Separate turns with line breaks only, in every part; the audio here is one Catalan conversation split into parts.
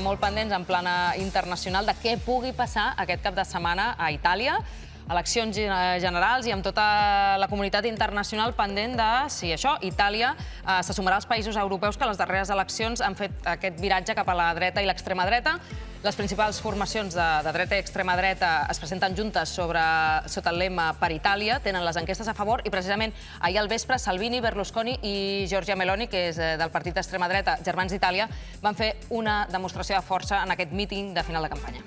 molt pendents en plana internacional de què pugui passar aquest cap de setmana a Itàlia. Eleccions generals i amb tota la comunitat internacional pendent de si això, Itàlia, se sumarà als països europeus que a les darreres eleccions han fet aquest viratge cap a la dreta i l'extrema dreta. Les principals formacions de dreta i extrema dreta es presenten juntes sota el lema Per Itàlia, tenen les enquestes a favor i precisament ahir al vespre Salvini, Berlusconi i Giorgia Meloni, que és del partit d'extrema dreta Germans d'Itàlia, van fer una demostració de força en aquest míting de final de campanya.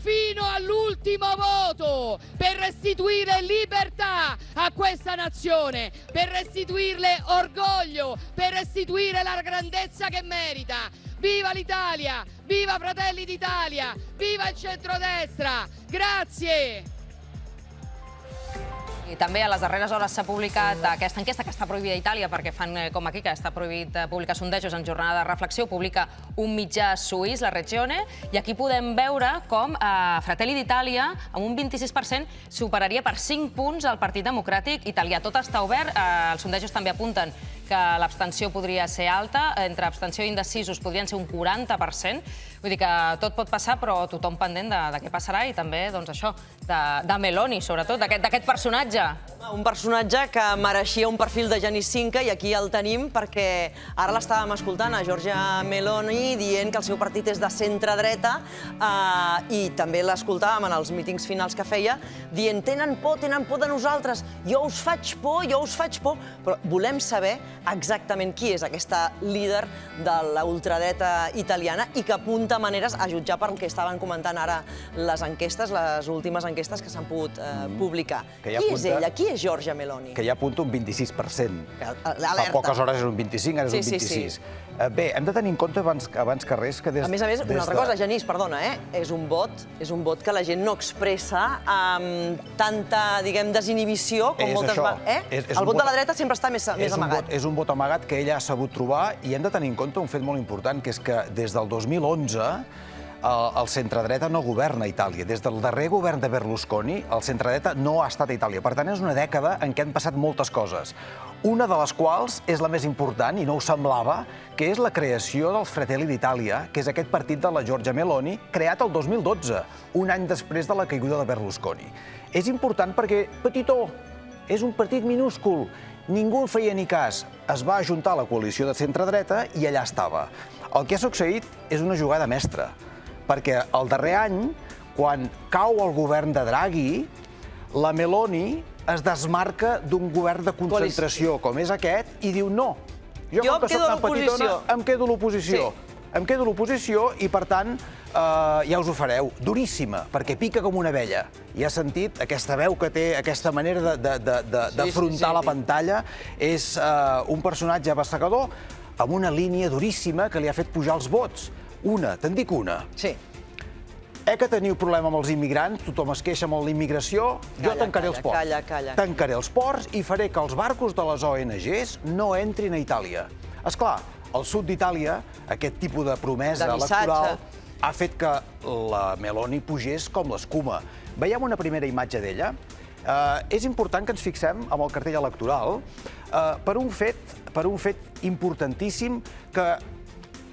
Fino all'ultimo voto per restituire libertà a questa nazione, per restituirle orgoglio, per restituire la grandezza che merita. Viva l'Italia, viva Fratelli d'Italia, viva il centrodestra, grazie!
I també a les darreres hores s'ha publicat aquesta enquesta que està prohibida a Itàlia perquè fan com aquí, que està prohibit publicar sondejos en jornada de reflexió. Publica un mitjà suís, la Regione, i aquí podem veure com Fratelli d'Itàlia, amb un 26%, superaria per 5 punts el Partit Democràtic Italià. Tot està obert, els sondejos també apunten que l'abstenció podria ser alta, entre abstenció i indecisos podrien ser un 40%. Vull dir que tot pot passar, però tothom pendent de què passarà i també, doncs això, de Meloni, sobretot, d'aquest personatge.
Un personatge que mereixia un perfil de Genís Cinca i aquí el tenim perquè ara l'estàvem escoltant a Giorgia Meloni dient que el seu partit és de centre-dreta i també l'escoltàvem en els mítings finals que feia dient tenen por de nosaltres, jo us faig por, però volem saber exactament qui és aquesta líder de la ultradreta italiana i que apunta maneres a jutjar per el que estaven comentant ara les enquestes, les últimes enquestes que s'han pogut publicar. Qui és ella? Qui és Giorgia Meloni?
Que ja apunta un 26%.
Alerta.
Fa poques hores era un 25, ara és un 26. Bé, hem de tenir en compte abans que res que des de...
A més, una altra cosa, Genís, perdona, és un vot que la gent no expressa amb tanta, diguem, desinhibició com moltes vegades. El vot de la dreta sempre està més amagat.
És un vot amagat que ella ha sabut trobar i hem de tenir en compte un fet molt important, que és que des del 2011 el centredreta no governa a Itàlia. Des del darrer govern de Berlusconi, el centredreta no ha estat a Itàlia. Per tant, és una dècada en què han passat moltes coses. Una de les quals és la més important, i no ho semblava, que és la creació dels Fratelli d'Itàlia, que és aquest partit de la Giorgia Meloni, creat el 2012, un any després de la caiguda de Berlusconi. És important perquè, petitó, és un partit minúscul, ningú en feia ni cas. Es va ajuntar a la coalició de centredreta i allà estava. El que ha succeït és una jugada mestra, perquè el darrer any, quan cau el govern de Draghi, la Meloni es desmarca d'un govern de concentració com és aquest i diu no, jo com que soc tan petitona em quedo a l'oposició. Em quedo a l'oposició i, per tant, ja us ho fareu. Duríssima, perquè pica com una abella. I ha sentit aquesta veu que té, aquesta manera d'afrontar la pantalla. És un personatge abassegador amb una línia duríssima que li ha fet pujar els vots. Te'n dic una.
Sí.
Que teniu problema amb els immigrants, tothom es queixa amb la immigració, jo tancaré els ports.
Calla.
Tancaré els ports i faré que els barcos de les ONGs no entrin a Itàlia. Esclar, al sud d'Itàlia, aquest tipus de promesa electoral ha fet que la Meloni pugés com l'escuma. Veiem una primera imatge d'ella. És important que ens fixem amb el cartell electoral per un fet importantíssim que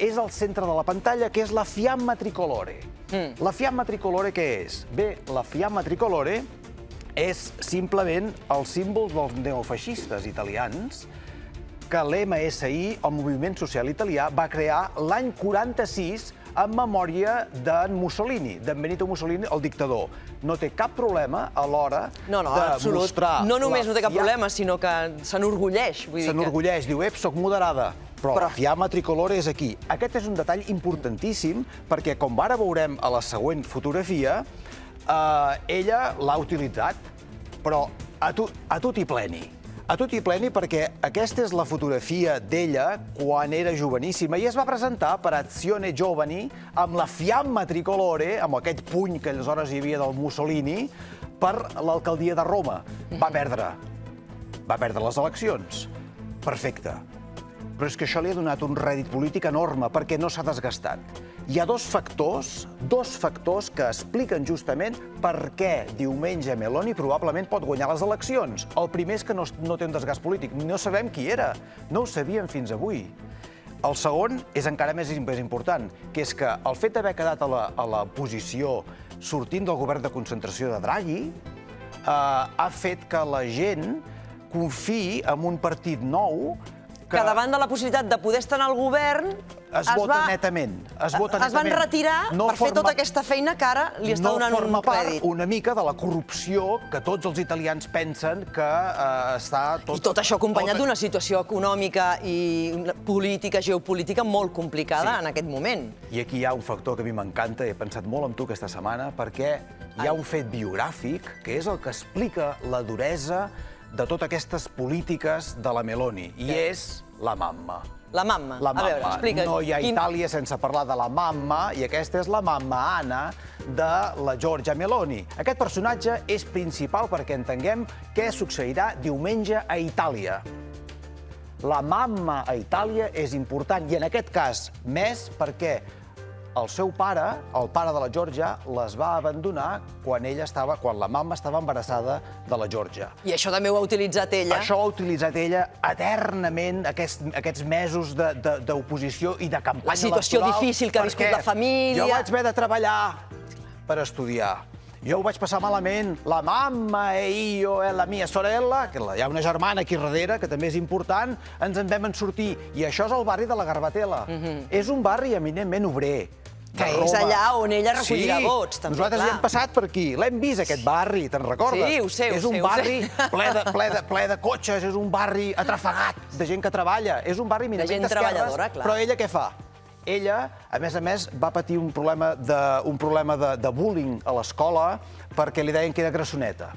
és al centre de la pantalla, que és la Fiamma Tricolore. La Fiamma Tricolore què és? Bé, la Fiamma Tricolore és simplement el símbol dels neofeixistes italians que l'MSI, el Moviment Social Italià, va crear l'any 46 en memòria d'en Mussolini, d'en Benito Mussolini, el dictador. No té cap problema a l'hora de mostrar...
No només no té cap problema, sinó que s'enorgulleix.
S'enorgulleix, diu, soc moderada. Però la Fiamma Tricolore és aquí. Aquest és un detall importantíssim perquè, com ara veurem a la següent fotografia, ella l'ha utilitzat, però a tutti pleni. A tutti pleni perquè aquesta és la fotografia d'ella quan era joveníssima i es va presentar per Azione Giovani amb la Fiamma Tricolore, amb aquest puny que aleshores hi havia del Mussolini, per l'alcaldia de Roma. Va perdre les eleccions. Perfecte. Però és que això li ha donat un rèdit polític enorme perquè no s'ha desgastat. Hi ha dos factors que expliquen justament per què diumenge Meloni probablement pot guanyar les eleccions. El primer és que no té un desgast polític. No sabem qui era. No ho sabíem fins avui. El segon és encara més important, que és que el fet d'haver quedat a la posició sortint del govern de concentració de Draghi ha fet que la gent confiï en un partit nou
que davant de la possibilitat de poder estar en el govern
es vota netament.
Es van retirar per fer tota aquesta feina que ara li està donant un crèdit.
No forma part una mica de la corrupció que tots els italians pensen que està...
I tot això acompanyat d'una situació econòmica i política, geopolítica molt complicada en aquest moment.
I aquí hi ha un factor que a mi m'encanta, he pensat molt en tu aquesta setmana, perquè hi ha un fet biogràfic que és el que explica la duresa de totes aquestes polítiques de la Meloni, i és la mamma.
La mamma.
La
A veure,
mamma.
explica.
No hi ha Itàlia sense parlar de la mamma, i aquesta és la mamma Anna de la Giorgia Meloni. Aquest personatge és principal perquè entenguem què succeirà diumenge a Itàlia. La mamma a Itàlia és important, i en aquest cas més perquè el seu pare, el pare de la Giorgia, les va abandonar quan la mamma estava embarassada de la Giorgia.
I això també ho ha utilitzat ella.
Això ho ha utilitzat ella eternament, aquests mesos d'oposició i de campanya electoral.
La situació difícil que ha viscut la família.
Jo vaig haver de treballar per estudiar. Jo ho vaig passar malament. La mamma e io e la mia sorella, que hi ha una germana aquí darrere, que també és important, ens en vam sortir. I això és el barri de la Garbatella. És un barri eminentment obrer.
Que és allà on ella recollirà vots, també, clar.
Nosaltres hi hem passat per aquí, l'hem vist, aquest barri, te'n recordes?
Sí, ho sé.
És un barri ple de cotxes, és un barri atrafegat de gent que treballa, és un barri eminentment d'esquerres, però ella què fa? Ella, a més, va patir un problema de bullying a l'escola perquè li deien que era grassoneta.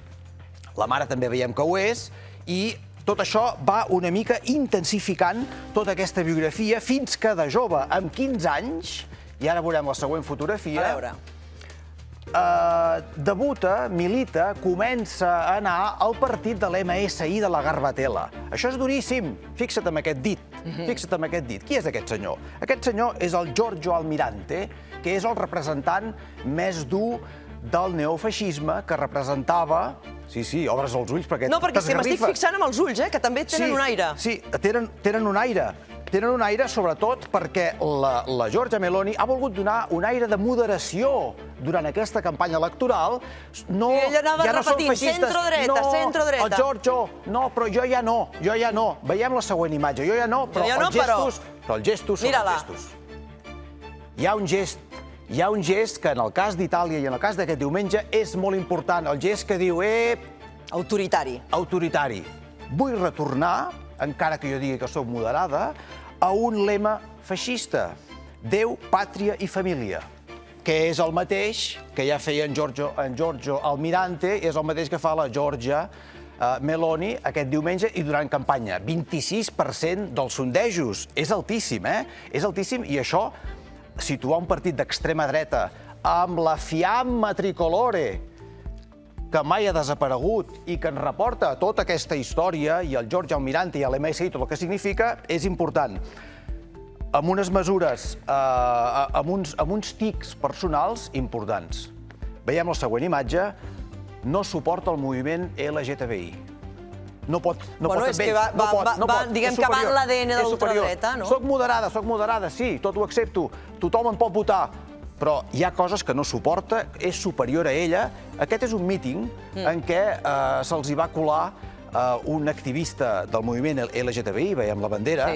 La mare també veiem que ho és, i tot això va una mica intensificant tota aquesta biografia fins que de jove, amb 15 anys, i ara veurem la següent fotografia, debuta, milita, comença a anar al partit de l'MSI de la Garbatella. Això és duríssim. Fixa't en aquest dit. Fixa't en aquest dit. Qui és aquest senyor? Aquest senyor és el Giorgio Almirante, que és el representant més dur del neofeixisme, que representava... Sí, obres els ulls perquè t'esgarrifa.
No, perquè és que m'estic fixant en els ulls, que també tenen un aire.
Sí, tenen un aire. Tenen un aire, sobretot, perquè la Giorgia Meloni ha volgut donar un aire de moderació durant aquesta campanya electoral.
I ella anava repetint, centro-dreta, centro-dreta.
El Giorgio, no, però jo ja no. Veiem la següent imatge. Jo ja no, però els gestos són els gestos. Hi ha un gest que en el cas d'Itàlia i en el cas d'aquest diumenge és molt important. El gest que diu,
autoritari.
Autoritari. Vull retornar, encara que jo digui que soc moderada, a un lema feixista. Déu, pàtria i família. Que és el mateix que ja feia en Giorgio Almirante, és el mateix que fa la Giorgia Meloni aquest diumenge i durant campanya. 26% dels sondejos. És altíssim, És altíssim, i això, situar un partit d'extrema dreta amb la fiamma tricolore que mai ha desaparegut i que ens reporta tota aquesta història, i el Giorgio Almirante i l'MSI, tot el que significa, és important. Amb unes mesures, amb uns tics personals importants. Veiem la següent imatge. No suporta el moviment LGTBI. No pot amb ells.
És que diguem que va en l'ADN de l'ultradreta, no?
Soc moderada, sí, tot ho accepto. Tothom em pot votar. Però hi ha coses que no suporta, és superior a ella. Aquest és un míting en què se'ls va colar un activista del moviment LGTBI, veiem la bandera,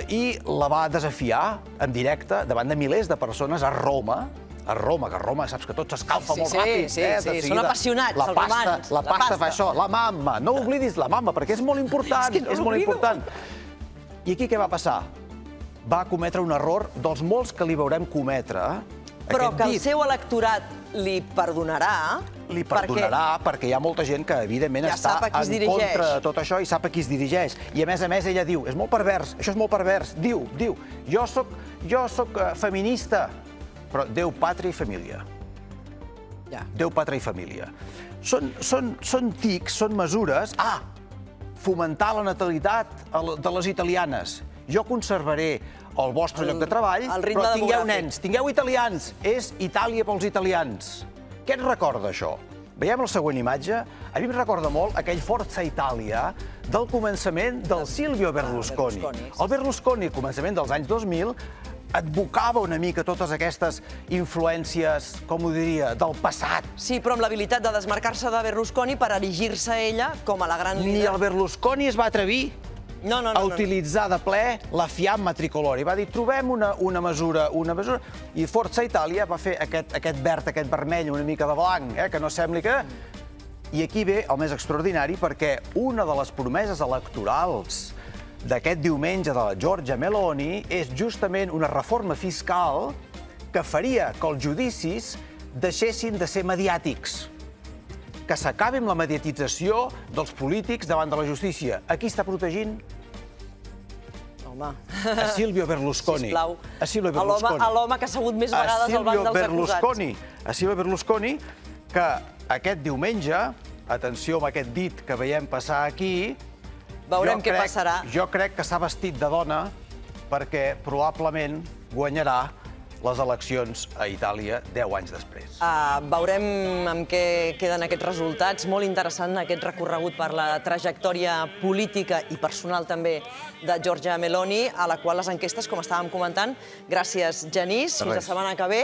i la va desafiar en directe davant de milers de persones a Roma, que Roma saps que tot s'escalfa molt ràpid.
Sí, són apassionats, els romans.
La pasta fa això, la mamma. No oblidis la mamma, perquè és molt important. És molt important. I aquí què va passar? Va cometre un error dels molts que li veurem cometre.
Però que el seu electorat li perdonarà.
Li perdonarà perquè hi ha molta gent que, evidentment, està en contra de tot això i sap a qui es dirigeix. I, a més, ella diu, és molt pervers, això és molt pervers. Diu, jo soc feminista, però Déu, pàtria i família. Déu, pàtria i família. Són tics, són mesures... Fomentar la natalitat de les italianes. Jo conservaré el vostre lloc de treball, però tingueu nens, tingueu italians. És Itàlia pels italians. Què et recorda això? Veiem la següent imatge. A mi em recorda molt aquell Forza Italia del començament del Silvio Berlusconi. El Berlusconi, al començament dels anys 2000, advocava una mica totes aquestes influències, com ho diria, del passat.
Sí, però amb l'habilitat de desmarcar-se de Berlusconi per erigir-se ella com a la gran
Ni
líder.
el Berlusconi es va atrevir a utilitzar de ple la Fiamma tricolor. I va dir, trobem una mesura, i Forza Italia va fer aquest verd, aquest vermell, una mica de blanc, que no sembli que... I aquí ve el més extraordinari, perquè una de les promeses electorals d'aquest diumenge de la Giorgia Meloni és justament una reforma fiscal que faria que els judicis deixessin de ser mediàtics, que s'acabi amb la mediatització dels polítics davant de la justícia. Aquí està protegint a Silvio Berlusconi.
Sisplau.
A Silvio Berlusconi.
A l'home que ha assegut més vegades al banc dels acusats.
A Silvio Berlusconi, que aquest diumenge, atenció amb aquest dit que veiem passar aquí,
veurem què passarà.
Jo crec que s'ha vestit de dona perquè probablement guanyarà les eleccions a Itàlia 10 anys després.
Veurem amb què queden aquests resultats. Molt interessant aquest recorregut per la trajectòria política i personal també de Giorgia Meloni, a la qual les enquestes, com estàvem comentant, gràcies, Genís, fins la setmana que ve.